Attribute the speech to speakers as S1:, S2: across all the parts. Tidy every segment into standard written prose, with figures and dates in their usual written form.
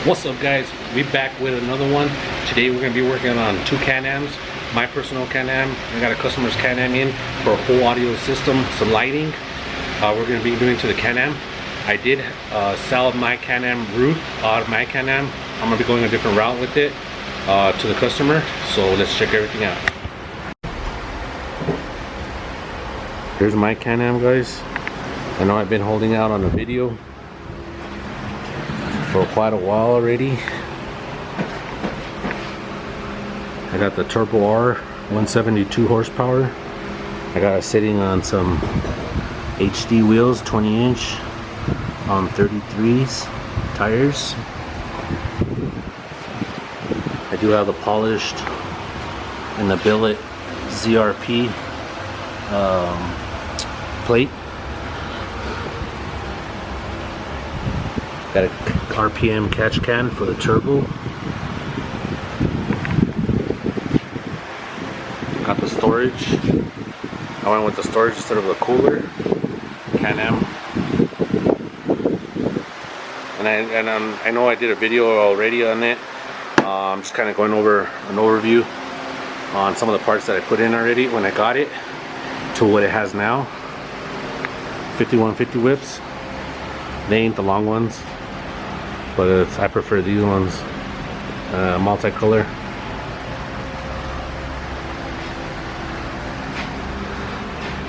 S1: What's up, guys? We back with another one. Today we're going to be working on two Can-Ams. My personal Can-Am. I got a customer's Can-Am in for a full audio system, some lighting. We're going to be doing to the Can-Am. I did sell my Can-Am roof out of my Can-Am. I'm going to be going a different route with it to the customer. So let's check everything out. Here's my Can-Am, guys. I know I've been holding out on a video for quite a while already. I got the Turbo R 172 horsepower. I got it sitting on some HD wheels, 20-inch on 33s tires. I do have the polished and the billet ZRP plate. Got a RPM catch can for the turbo. Got the storage. I went with the storage instead of the cooler. Can-Am. And I know I did a video already on it. I'm just kind of going over an overview on some of the parts that I put in already when I got it to what it has now. 5150 whips. They ain't the long ones, but I prefer these ones, multicolor.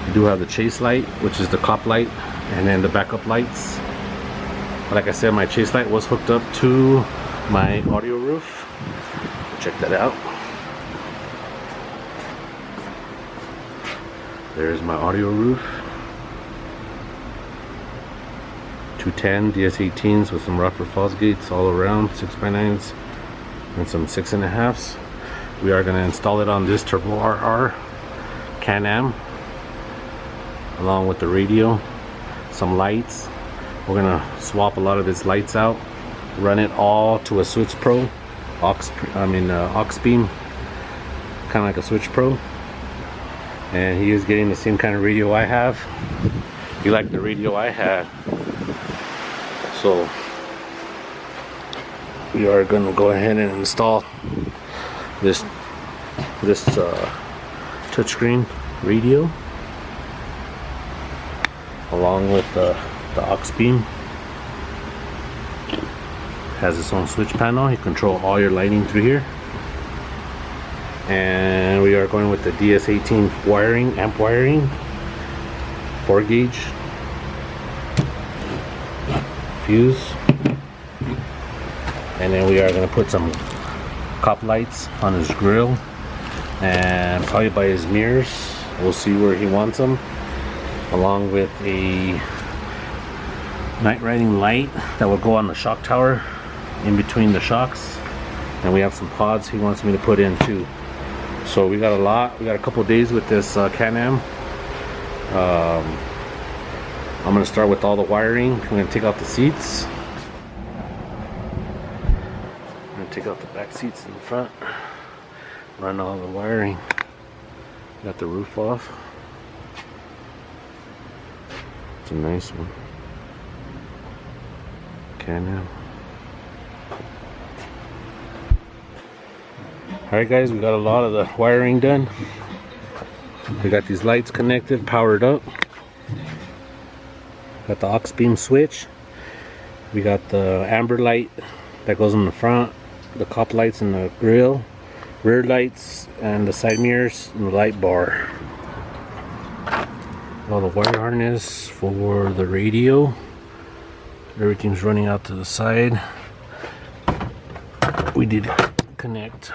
S1: I do have the chase light, which is the cop light, and then the backup lights. But like I said, my chase light was hooked up to my audio roof. Check that out. There's my audio roof. 210 DS18s with some Rockford Falls gates all around, 6x9s and some 6.5s. We are going to install it on this Turbo RR Can-Am along with the radio, some lights. We're going to swap a lot of its lights out, run it all to a Switch Pro aux beam, kind of like a Switch Pro. And he is getting the same kind of radio I have. He liked the radio I had. So we are going to go ahead and install this touchscreen radio along with the aux beam. Has its own switch panel. You control all your lighting through here. And we are going with the DS18 wiring, amp wiring, 4 gauge fuse, and then we are going to put some cop lights on his grill and probably by his mirrors. We'll see where he wants them, along with a night riding light that will go on the shock tower in between the shocks, and we have some pods he wants me to put in too. So we got a lot. We got a couple days with this Can-Am. I'm going to start with all the wiring. I'm going to take out the seats. I'm going to take out the back seats in the front. Run all the wiring. Got the roof off. It's a nice one. Can-Am. Alright guys, we got a lot of the wiring done. We got these lights connected, powered up. Got the aux beam switch. We got the amber light that goes in the front, the cop lights in the grill, rear lights, and the side mirrors and the light bar. All the wire harness for the radio. Everything's running out to the side. We did connect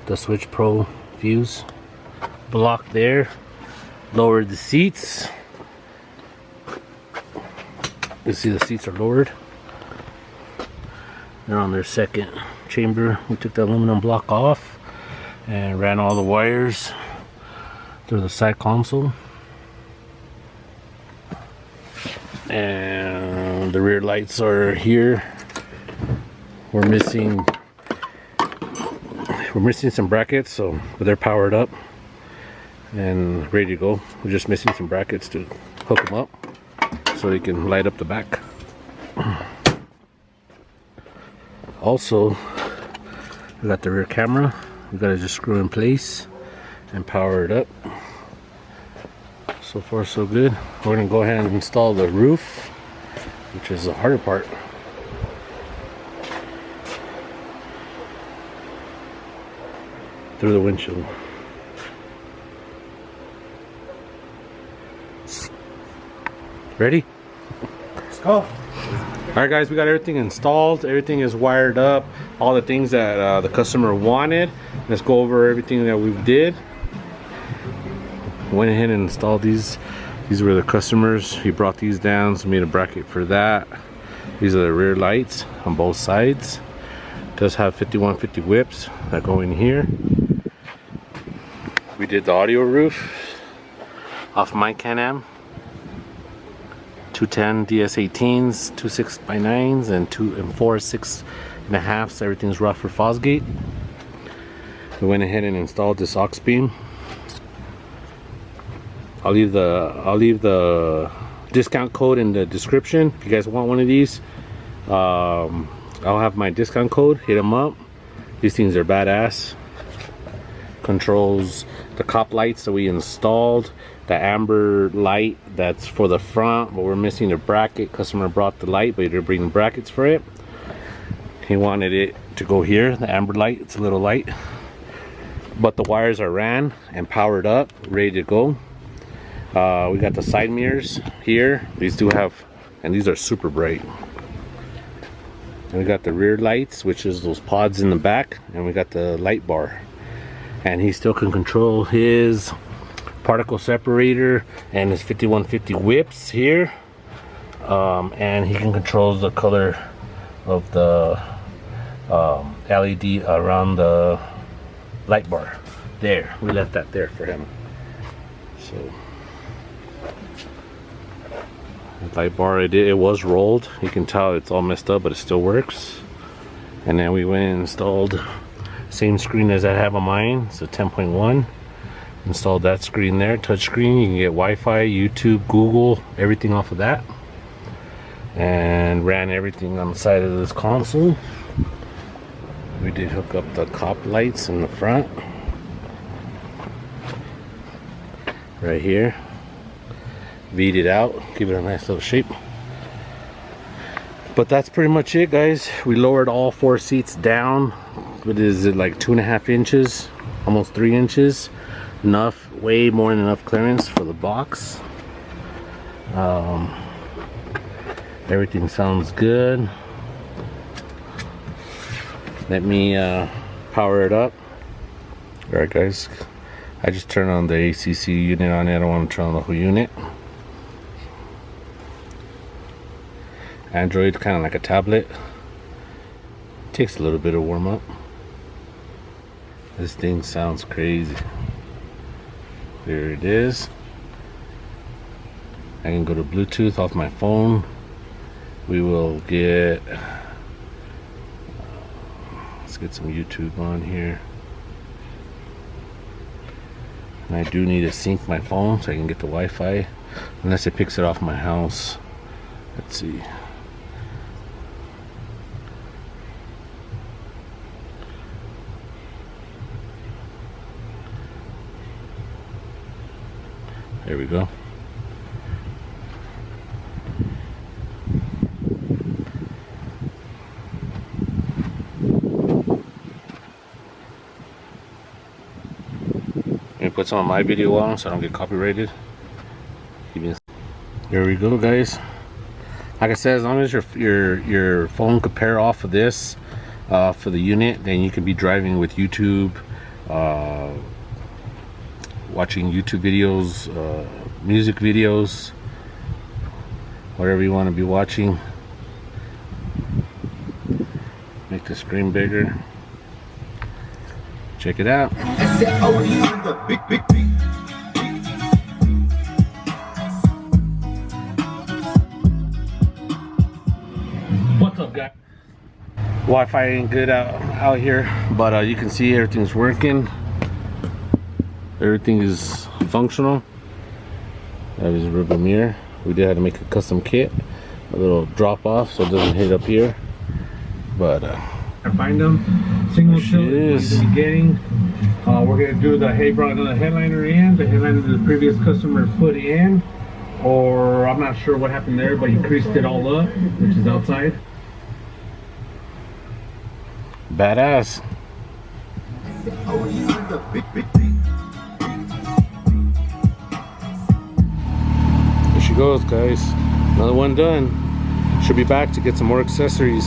S1: the Switch Pro fuse block there. Lowered the seats. You see the seats are lowered. They're on their second chamber. We took the aluminum block off and ran all the wires through the side console. And the rear lights are here. We're missing some brackets, but they're powered up. and ready to go. We're just missing some brackets to hook them up so they can light up the back. Also, we got the rear camera. We gotta just screw in place and power it up. So far so good. We're gonna go ahead and install the roof, which is the harder part. Through the windshield. Ready?
S2: Let's go.
S1: Alright guys, we got everything installed. Everything is wired up. All the things that the customer wanted. Let's go over everything that we did. Went ahead and installed these. These were the customers. He brought these down, so made a bracket for that. These are the rear lights on both sides. It does have 5150 whips that go in here. We did the audio roof off my Can-Am. 210 DS18s, 2 6x9s, and 2 and 4 6.5s. Everything's rough for Fosgate. We went ahead and installed this aux beam. I'll leave the discount code in the description if you guys want one of these. I'll have my discount code. Hit them up. These things are badass. Controls the cop lights that we installed. The amber light that's for the front, but we're missing the bracket. Customer brought the light, but they're bringing brackets for it. He wanted it to go here, the amber light. It's a little light, but the wires are ran and powered up, ready to go. We got the side mirrors here. These do have, and these are super bright. And we got the rear lights, which is those pods in the back, and we got the light bar. And he still can control his particle separator and his 5150 whips here, and he can control the color of the LED around the light bar. There, we left that there for him. So the light bar, it was rolled. You can tell it's all messed up, but it still works. And then we went and installed same screen as I have on mine. It's a 10.1. Installed that screen there, touch screen. You can get Wi-Fi, YouTube, Google, everything off of that. And ran everything on the side of this console. We did hook up the cop lights in the front. Right here. V'd it out, give it a nice little shape. But that's pretty much it, guys. We lowered all 4 seats down. What is it, like 2.5 inches, almost 3 inches. Enough, way more than enough clearance for the box. Everything sounds good. Let me power it up. Alright guys, I just turned on the ACC unit on it. I don't want to turn on the whole unit. Android, kind of like a tablet. Takes a little bit of warm up. This thing sounds crazy. There it is. I can go to Bluetooth off my phone. We will get let's get some YouTube on here. And I do need to sync my phone so I can get the Wi-Fi, unless it picks it off my house. Let's see. There we go. Let me put some of my video on so I don't get copyrighted. There we go, guys. Like I said, as long as your phone could pair off of this for the unit, then you can be driving with YouTube, watching YouTube videos, music videos, whatever you want to be watching. Make the screen bigger. Check it out. What's up, guys? Wi-Fi ain't good out here, but you can see everything's working. Everything is functional. That is a river mirror. We did have to make a custom kit, a little drop off so it doesn't hit up here. But I find them single tilt is getting. We're gonna do the brought another headliner in. The headliner the previous customer put in, or I'm not sure what happened there, but he creased it all up, which is outside. Badass. There she goes, guys. Another one done. Should be back to get some more accessories.